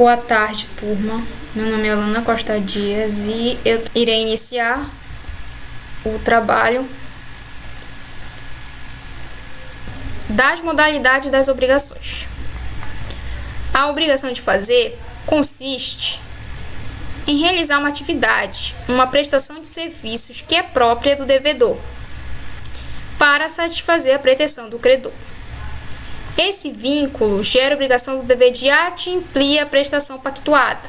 Boa tarde, turma. Meu nome é Alana Costa Dias e eu irei iniciar o trabalho das modalidades das obrigações. A obrigação de fazer consiste em realizar uma atividade, uma prestação de serviços que é própria do devedor, para satisfazer a pretensão do credor. Esse vínculo gera a obrigação do dever de adimplir a prestação pactuada.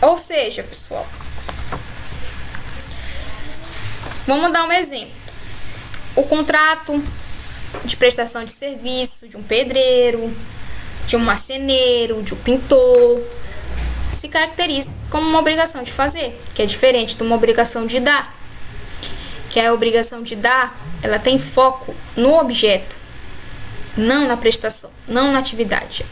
Ou seja, pessoal, vamos dar um exemplo. O contrato de prestação de serviço de um pedreiro, de um marceneiro, de um pintor, se caracteriza como uma obrigação de fazer, que é diferente de uma obrigação de dar. Que a obrigação de dar, ela tem foco no objeto, não na prestação, não na atividade.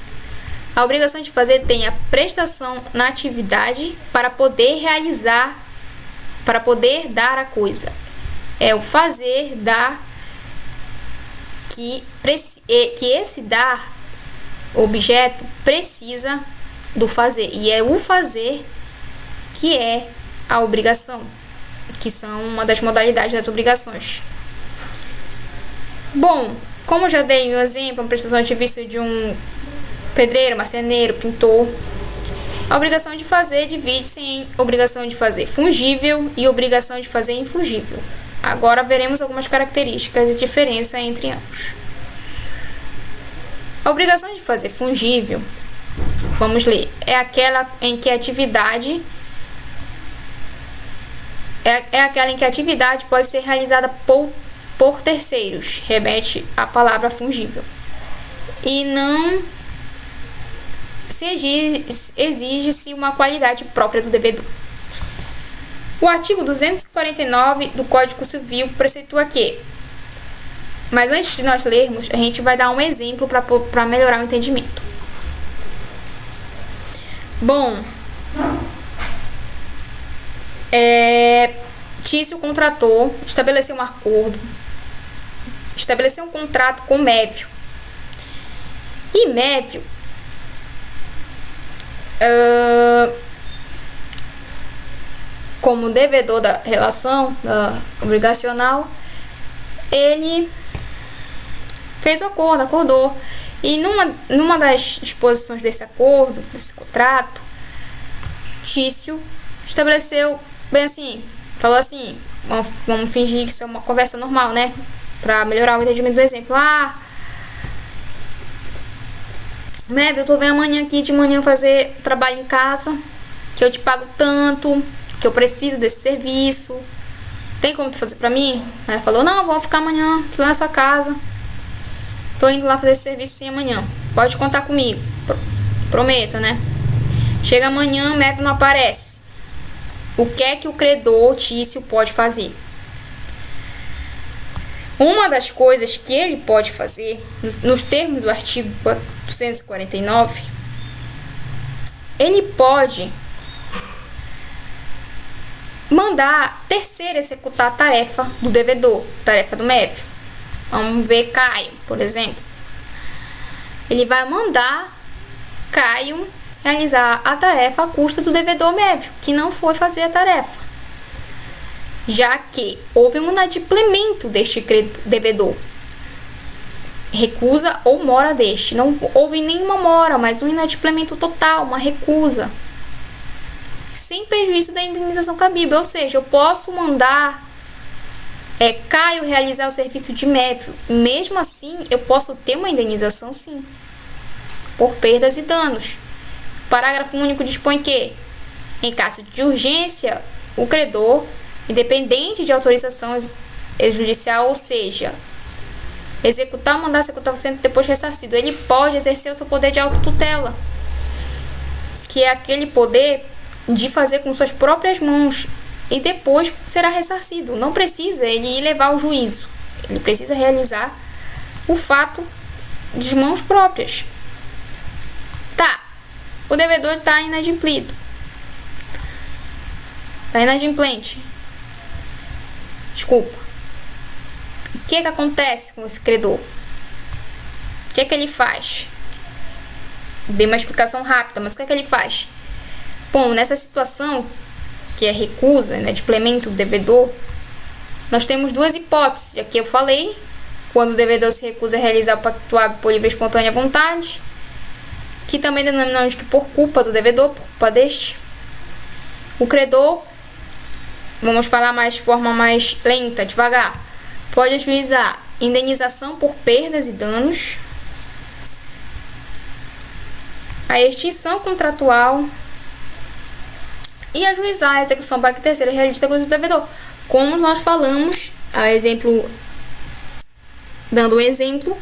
A obrigação de fazer tem a prestação na atividade para poder realizar, para poder dar a coisa. É o fazer, dar, que esse dar, objeto, precisa do fazer. E é o fazer que é a obrigação, que são uma das modalidades das obrigações. Bom, como eu já dei um exemplo, uma prestação de serviço de um pedreiro, marceneiro, pintor, a obrigação de fazer divide-se em obrigação de fazer fungível e obrigação de fazer infungível. Agora veremos algumas características e diferença entre ambos. A obrigação de fazer fungível, vamos ler, é aquela em que a atividade pode ser realizada por terceiros, remete à palavra fungível, e não se exige-se uma qualidade própria do devedor. O artigo 249 do Código Civil preceitua que, mas antes de nós lermos, a gente vai dar um exemplo para melhorar o entendimento. Bom, Tício contratou, estabeleceu um acordo, estabeleceu um contrato com Mévio. E Mévio como devedor da relação obrigacional, ele fez o acordo, acordou. E numa das disposições desse acordo, desse contrato, Tício estabeleceu bem assim, falou assim, vamos fingir que isso é uma conversa normal, né? Pra melhorar o entendimento do exemplo. Mévio, eu tô vendo amanhã aqui de manhã fazer trabalho em casa, que eu te pago tanto, que eu preciso desse serviço. Tem como tu fazer pra mim? Aí falou, não, vamos ficar amanhã lá na sua casa. Tô indo lá fazer esse serviço sim amanhã. Pode contar comigo. Prometo, né? Chega amanhã, Mévio não aparece. O que é que o credor Tício pode fazer? Uma das coisas que ele pode fazer, nos termos do artigo 449, ele pode mandar terceiro executar a tarefa do devedor, tarefa do Mévio. Vamos ver Caio, por exemplo. Ele vai mandar Caio realizar a tarefa à custa do devedor Mévio, que não foi fazer a tarefa, já que houve um inadimplemento deste devedor. Recusa ou mora deste. Não houve nenhuma mora, mas um inadimplemento total, uma recusa, sem prejuízo da indenização cabível. Ou seja, eu posso mandar Caio realizar o serviço de Mévio. Mesmo assim, eu posso ter uma indenização, sim, por perdas e danos. O parágrafo único dispõe que, em caso de urgência, o credor, independente de autorização judicial, ou seja, executar o mandado executável sendo depois ressarcido, ele pode exercer o seu poder de autotutela, que é aquele poder de fazer com suas próprias mãos, e depois será ressarcido. Não precisa ele ir levar ao juízo, ele precisa realizar o fato de mãos próprias. Tá, o devedor está inadimplido, está inadimplente. Desculpa. O que acontece com esse credor? O que ele faz? Dei uma explicação rápida, mas o que é que ele faz? Bom, nessa situação, que é recusa, inadimplemento do devedor, nós temos duas hipóteses. Aqui eu falei, quando o devedor se recusa a realizar o pactuável por livre e espontânea vontade, que também denominamos que por culpa do devedor, por culpa deste. O credor, vamos falar de forma mais lenta, devagar, pode ajuizar indenização por perdas e danos, a extinção contratual e ajuizar a execução para que terceiro realize contra o devedor. Como nós falamos, dando um exemplo,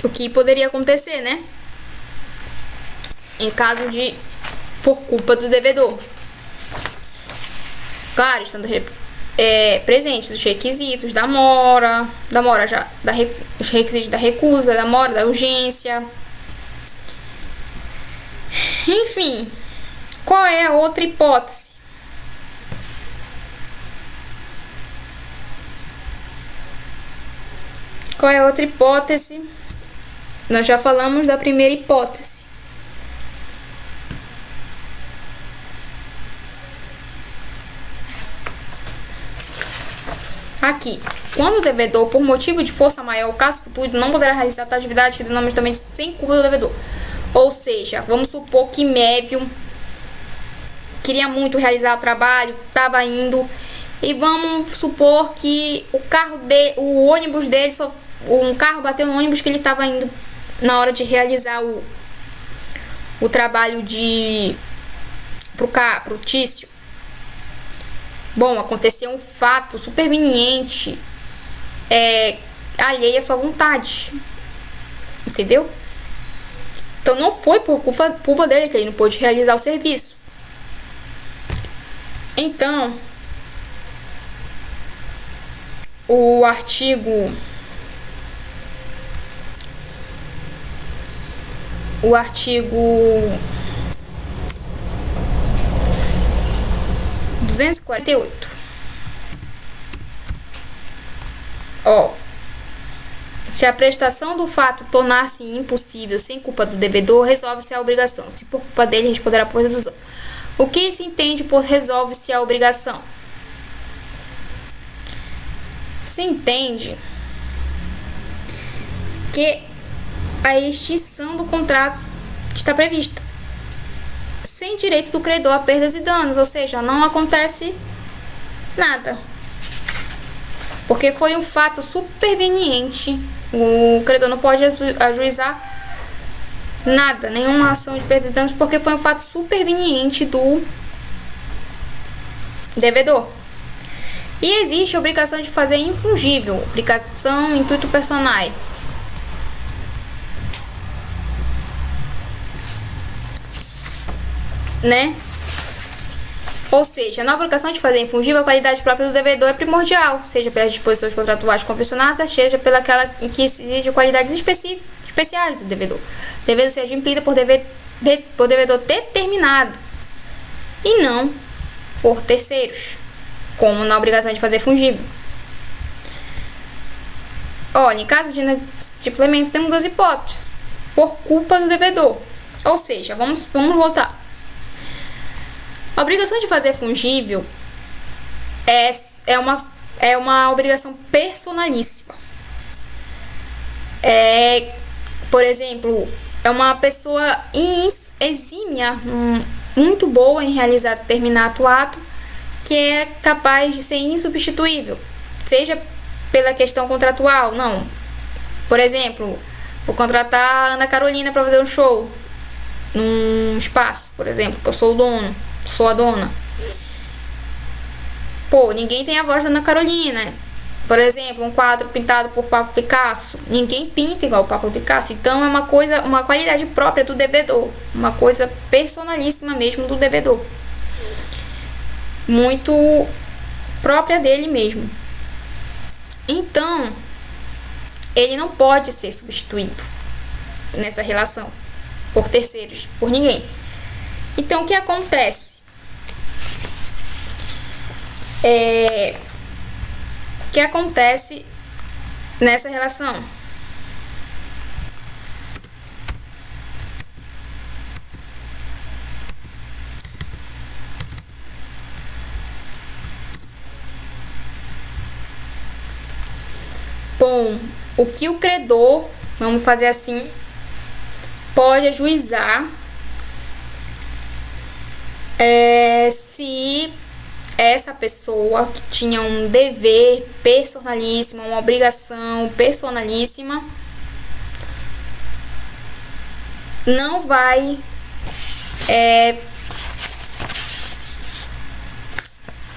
o que poderia acontecer, né? Em caso de por culpa do devedor. Claro, estando presentes os requisitos da mora os requisitos da recusa, da mora, da urgência. Enfim, qual é a outra hipótese? Qual é a outra hipótese? Nós já falamos da primeira hipótese. Aqui, quando o devedor, por motivo de força maior, caso futuro, não poderá realizar tal atividade que denominamos também sem culpa do devedor. Ou seja, vamos supor que Mévio queria muito realizar o trabalho, estava indo, e vamos supor que o ônibus dele, um carro bateu no ônibus que ele estava indo na hora de realizar o trabalho pro Tício. Bom, aconteceu um fato superveniente, alheio à sua vontade, entendeu? Então não foi por culpa dele que ele não pôde realizar o serviço. Então, o artigo 248. Se a prestação do fato tornar-se impossível sem culpa do devedor, resolve-se a obrigação. Se por culpa dele, responderá por redução. O que se entende por resolve-se a obrigação? Se entende que a extinção do contrato está prevista, sem direito do credor a perdas e danos, ou seja, não acontece nada, porque foi um fato superveniente. O credor não pode ajuizar nada, nenhuma ação de perdas e danos, porque foi um fato superveniente do devedor. E existe a obrigação de fazer infungível, obrigação intuito personae. Né? Ou seja, na obrigação de fazer infungível, a qualidade própria do devedor é primordial, seja pelas disposições contratuais confeccionadas, seja pelaquela em que exige qualidades especiais do devedor. O devedor seja implida por devedor determinado e não por terceiros, como na obrigação de fazer fungível. Olha, em caso de inadimplemento, temos duas hipóteses: por culpa do devedor. Ou seja, vamos voltar. A obrigação de fazer fungível é uma obrigação personalíssima. Por exemplo, é uma pessoa exímia, muito boa em realizar determinado ato, que é capaz de ser insubstituível, seja pela questão contratual, não. Por exemplo, vou contratar a Ana Carolina para fazer um show num espaço, por exemplo, que eu sou o dono. Sou a dona. Ninguém tem a voz da Ana Carolina. Por exemplo, um quadro pintado por Pablo Picasso. Ninguém pinta igual o Pablo Picasso. Então é uma qualidade própria do devedor. Uma coisa personalíssima mesmo do devedor. Muito própria dele mesmo. Então, ele não pode ser substituído nessa relação por terceiros, por ninguém. Então, o que acontece? O que acontece nessa relação? Bom, o que o credor, vamos fazer assim, pode ajuizar se essa pessoa que tinha um dever personalíssimo, uma obrigação personalíssima, não vai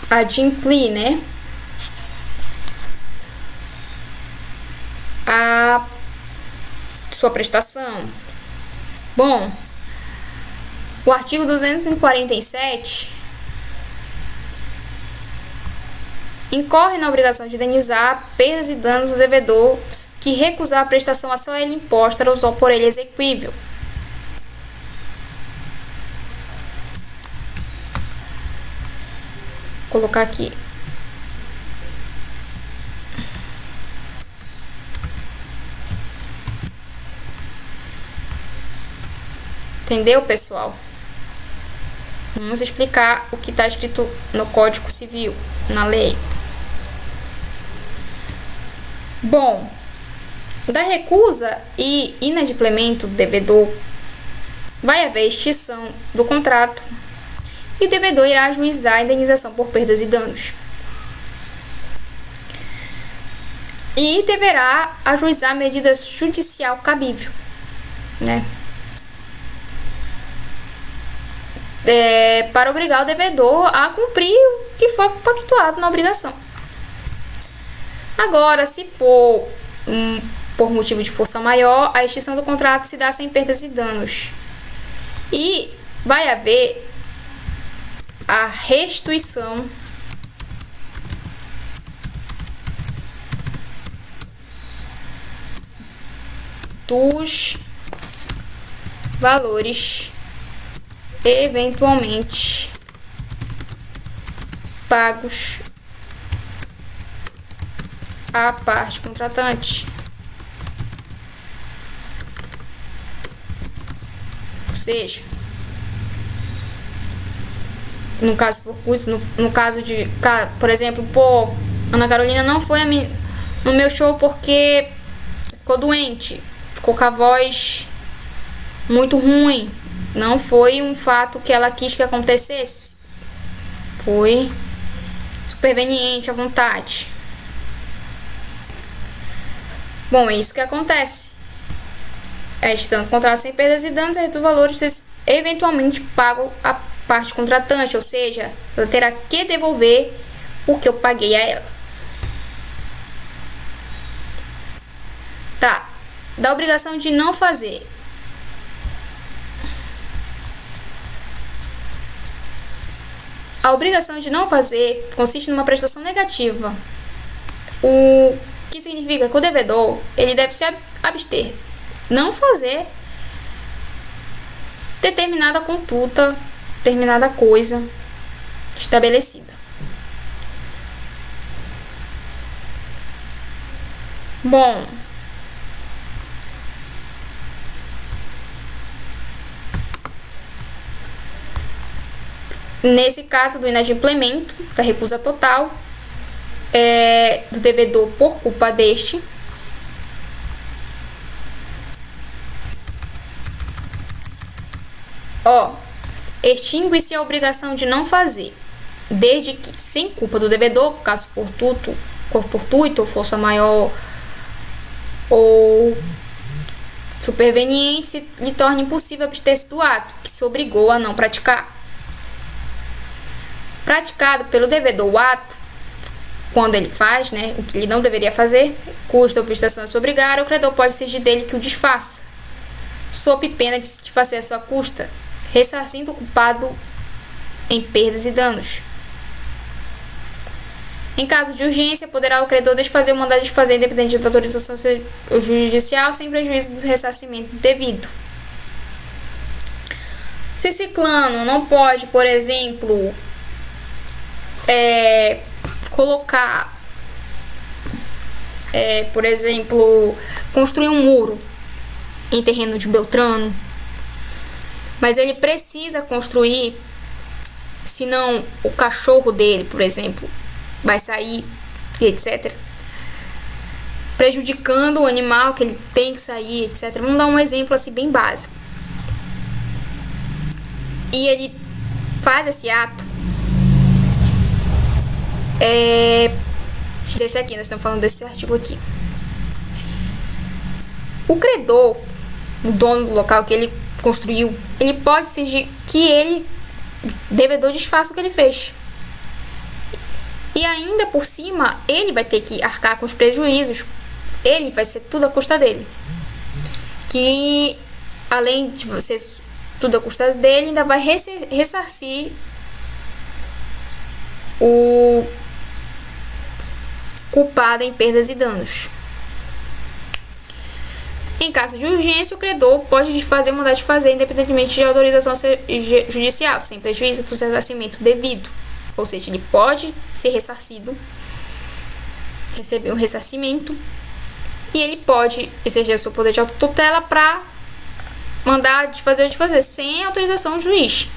adimplir, né, a sua prestação. Bom, o artigo 247 incorre na obrigação de indenizar perdas e danos do devedor que recusar a prestação a só ele imposta ou por ele exequível. Vou colocar aqui. Entendeu, pessoal? Vamos explicar o que está escrito no Código Civil, na lei. Bom, da recusa e inadimplemento do devedor, vai haver extinção do contrato e o devedor irá ajuizar a indenização por perdas e danos. E deverá ajuizar a medida judicial cabível, né? Para obrigar o devedor a cumprir o que for pactuado na obrigação. Agora, se for por motivo de força maior, a extinção do contrato se dá sem perdas e danos. E vai haver a restituição dos valores eventualmente pagos à parte contratante. Ou seja, no caso no caso de, por exemplo, Ana Carolina não foi no meu show porque ficou doente, ficou com a voz muito ruim. Não foi um fato que ela quis que acontecesse. Foi superveniente à vontade. Bom, é isso que acontece. Estando contrato sem perdas e danos, o valor eventualmente pago à parte contratante, ou seja, ela terá que devolver o que eu paguei a ela. Tá. Da obrigação de não fazer. A obrigação de não fazer consiste numa prestação negativa. O que significa que o devedor ele deve se abster, não fazer determinada conduta, determinada coisa estabelecida. Bom, nesse caso do inadimplemento, da recusa total, do devedor por culpa deste, extingue-se a obrigação de não fazer, desde que, sem culpa do devedor, por caso fortuito ou força maior ou superveniente, se lhe torne impossível abster-se do ato que se obrigou a não praticar. Praticado pelo devedor o ato, quando ele faz, né, o que ele não deveria fazer, custa ou prestação a se obrigar, o credor pode exigir dele que o desfaça, sob pena de se desfazer a sua custa, ressarcindo o culpado em perdas e danos. Em caso de urgência, poderá o credor desfazer o mandado de desfazer, independente da autorização judicial, sem prejuízo do ressarcimento devido. Se ciclano não pode, por exemplo, colocar, por exemplo, construir um muro em terreno de Beltrano, mas ele precisa construir, senão o cachorro dele, por exemplo, vai sair, etc. prejudicando o animal, que ele tem que sair, etc. Vamos dar um exemplo assim bem básico. E ele faz esse ato, desse aqui, nós estamos falando desse artigo aqui. O credor, o dono do local que ele construiu, ele pode exigir que ele, devedor, desfaça o que ele fez. E ainda por cima, ele vai ter que arcar com os prejuízos. Ele vai ser tudo a custa dele. Que, além de ser tudo a custa dele, ainda vai ressarcir o culpado em perdas e danos. Em caso de urgência, o credor pode desfazer ou mandar desfazer, independentemente de autorização judicial, sem prejuízo do ressarcimento devido. Ou seja, ele pode ser ressarcido, receber um ressarcimento, e ele pode exercer o seu poder de autotutela para mandar desfazer ou desfazer, sem autorização do juiz.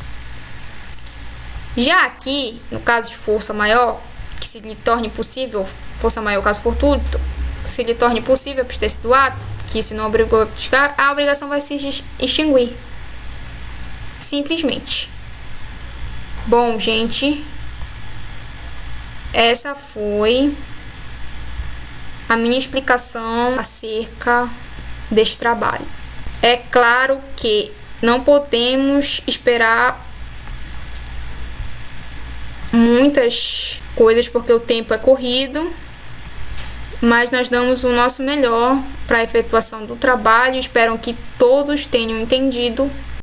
Já aqui, no caso de força maior, que se lhe torne possível, força maior caso fortuito, se lhe torne possível a abster-se do ato, que isso não obrigou a praticar, a obrigação vai se extinguir. Simplesmente. Bom, gente, essa foi a minha explicação acerca deste trabalho. É claro que não podemos esperar muitas coisas porque o tempo é corrido, mas nós damos o nosso melhor para a efetuação do trabalho. Espero que todos tenham entendido